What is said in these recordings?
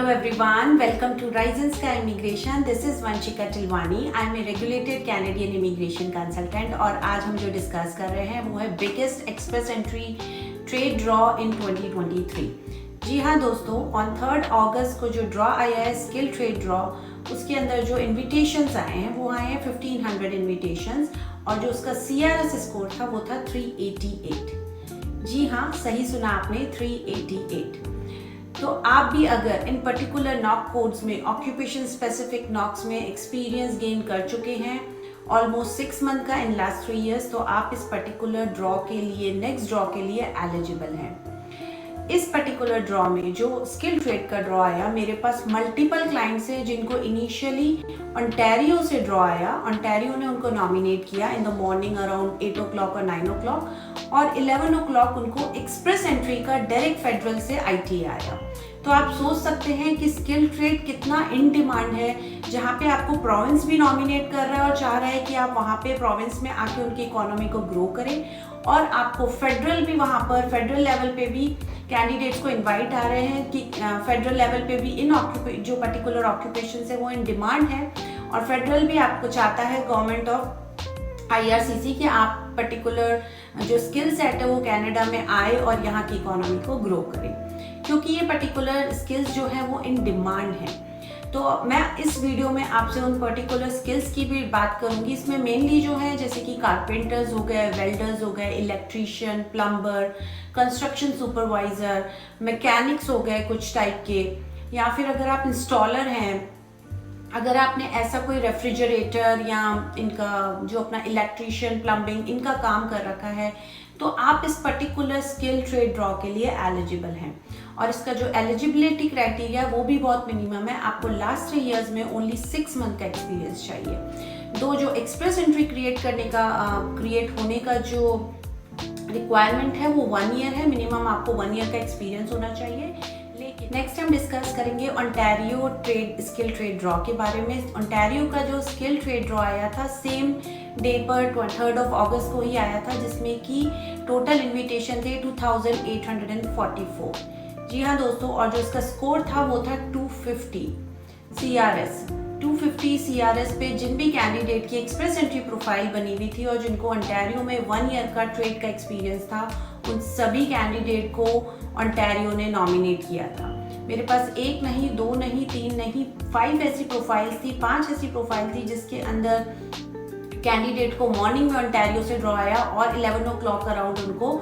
Hello everyone, welcome to Rise and Sky Immigration. This is Vanshika Tilwani. I am a regulated Canadian immigration consultant और आज हम जो discuss कर रहे हैं वो है biggest express entry trade draw in 2023। जी हाँ दोस्तों, ऑन 3 अगस्त को जो ड्रॉ आया है स्किल ट्रेड ड्रॉ, उसके अंदर जो इन्विटेशंस आए हैं वो आए हैं 1500 इन्विटेशंस और जो उसका CRS स्कोर था वो था 388। जी हाँ, सही सुना आपने, 388। तो आप भी अगर इन पर्टिकुलर नॉक कोड्स में ऑक्यूपेशन स्पेसिफिक नॉक्स में एक्सपीरियंस गेन कर चुके हैं ऑलमोस्ट 6 मंथ का इन लास्ट 3 इयर्स, तो आप इस पर्टिकुलर ड्रॉ के लिए, नेक्स्ट ड्रॉ के लिए एलिजिबल हैं। इस पर्टिकुलर ड्रॉ में जो स्किल ट्रेड का ड्रॉ आया, मेरे पास मल्टीपल क्लाइंट्स हैं जिनको इनिशियली ओंटारियो से ड्रॉ आया। ओंटारियो ने उनको नॉमिनेट किया in the morning around 8 o'clock और 9 o'clock और 11 o'clock उनको एक्सप्रेस एंट्री का डायरेक्ट फेडरल से IT आया। तो आप सोच सकते हैं कि स्किल ट्रेड कितना इन डिमांड है, जहाँ पे आपको प्रोविंस भी नॉमिनेट कर रहा है और चाह रहा है कि आप वहाँ पे प्रोविंस में आके उनकी इकोनॉमी को ग्रो करें, और आपको फेडरल भी वहाँ पर फेडरल लेवल पे भी कैंडिडेट्स को इनवाइट आ रहे हैं कि फेडरल लेवल पे भी इन जो पर्टिकुलर ऑक्यूपेशन है वो इन डिमांड है, और फेडरल भी आपको चाहता है गवर्नमेंट ऑफ IRCC कि आप पर्टिकुलर जो स्किल सेट है वो कनाडा में आए और यहाँ की इकोनॉमी को ग्रो करें, क्योंकि ये पर्टिकुलर स्किल्स जो है वो इन डिमांड है। तो मैं इस वीडियो में आपसे उन पर्टिकुलर स्किल्स की भी बात करूंगी। इसमें मेनली जो है जैसे कि कारपेंटर्स हो गए, वेल्डर्स हो गए, electrician, plumber, construction supervisor, mechanics हो गए कुछ टाइप के, या फिर अगर आप इंस्टॉलर हैं, अगर आपने ऐसा कोई रेफ्रिजरेटर या इनका जो अपना इलेक्ट्रीशियन, प्लम्बिंग इनका काम कर रखा है, तो आप इस पर्टिकुलर स्किल ट्रेड ड्रॉ के लिए एलिजिबल हैं। और इसका जो एलिजिबिलिटी क्राइटेरिया वो भी बहुत मिनिमम है, आपको लास्ट 3 इयर्स में ओनली 6 मंथ का एक्सपीरियंस चाहिए। जो एक्सप्रेस एंट्री क्रिएट होने का जो रिक्वायरमेंट है वो 1 ईयर है, मिनिमम आपको 1 ईयर का एक्सपीरियंस होना चाहिए। लेकिन नेक्स्ट हम डिस्कस करेंगे ओंटारियो स्किल ट्रेड ड्रॉ के बारे में। ओंटारियो का जो स्किल ट्रेड ड्रॉ आया था सेम डे पर 3 अगस्त को ही आया था, जिसमें कि टोटल इन्विटेशन थे 2844। जी हाँ दोस्तों, और जो इसका स्कोर था वो था 250 CRS। 250 CRS पे जिन भी कैंडिडेट की एक्सप्रेस एंट्री प्रोफाइल बनी हुई थी और जिनको ओंटारियो में 1 ईयर का ट्रेड का एक्सपीरियंस था, उन सभी कैंडिडेट को ओंटारियो ने नॉमिनेट किया था। मेरे पास 1 नहीं, 2 नहीं, 3 नहीं, 5 ऐसी प्रोफाइल्स थी, 5 ऐसी प्रोफाइल थी जिसके अंदर कैंडिडेट को मॉर्निंग में ओंटारियो से ड्रॉ आया और 11 o'clock अराउंड उनको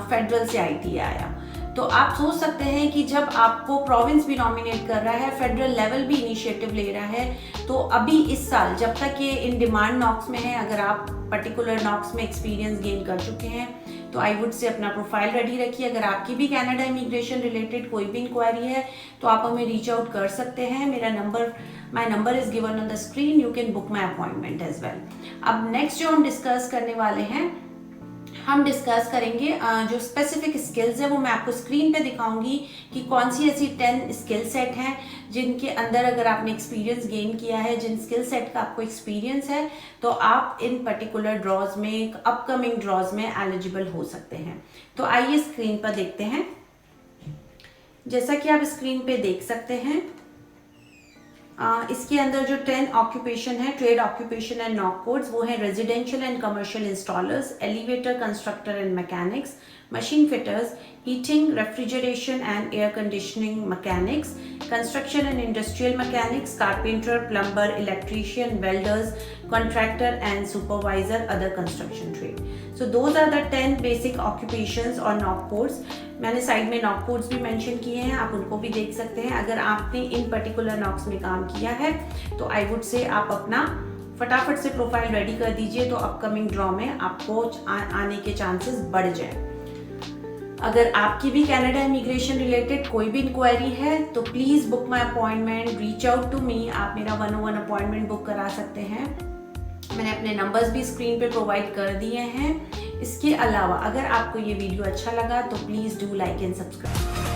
फेडरल से IT आया। तो आप सोच सकते हैं कि जब आपको प्रोविंस भी नॉमिनेट कर रहा है, फेडरल लेवल भी इनिशिएटिव ले रहा है, तो अभी इस साल जब तक ये इन डिमांड नॉक्स में है, अगर आप पर्टिकुलर नॉक्स में एक्सपीरियंस गेन कर चुके हैं तो आई वुड से अपना प्रोफाइल रेडी रखिए। अगर आपकी भी कनाडा इमिग्रेशन रिलेटेड कोई भी इंक्वायरी है तो आप हमें रीच आउट कर सकते हैं। My number is given on the screen, you can book my appointment as well. अब नेक्स्ट जो हम डिस्कस करने वाले हैं, हम डिस्कस करेंगे जो स्पेसिफिक स्किल्स है, वो मैं आपको स्क्रीन पे दिखाऊंगी कि कौन सी ऐसी 10 स्किल सेट हैं जिनके अंदर अगर आपने एक्सपीरियंस गेन किया है, जिन स्किल सेट का आपको एक्सपीरियंस है, तो आप इन पर्टिकुलर ड्रॉज में, अपकमिंग ड्रॉज में एलिजिबल हो सकते हैं। तो आइए स्क्रीन पर देखते हैं। जैसा कि आप स्क्रीन पे देख सकते हैं, इसके अंदर जो 10 ऑक्यूपेशन है, trade occupation and NOC codes, वो है residential and commercial installers, elevator constructor and mechanics, machine fitters, heating, refrigeration and air conditioning mechanics, construction and industrial mechanics, carpenter, plumber, electrician, welders, contractor and supervisor, other construction trade. So those are the 10 basic occupations और NOC codes. मैंने side में NOC codes भी mention किए हैं, आप उनको भी देख सकते हैं। अगर आपने इन पर्टिकुलर नॉक्स में काम किया है तो आई वुड से आप अपना फटाफट से प्रोफाइल रेडी कर दीजिए, तो अपकमिंग ड्रॉ में आपको आने के चांसेस बढ़ जाए। अगर आपकी भी कनाडा इमिग्रेशन रिलेटेड कोई भी इंक्वायरी है तो please book my appointment, reach out to me. आप मेरा 101 अपॉइंटमेंट बुक करा सकते हैं। मैंने अपने नंबर्स भी स्क्रीन पे प्रोवाइड कर दिए हैं। इसके अलावा अगर आपको ये वीडियो अच्छा लगा तो please do like and subscribe.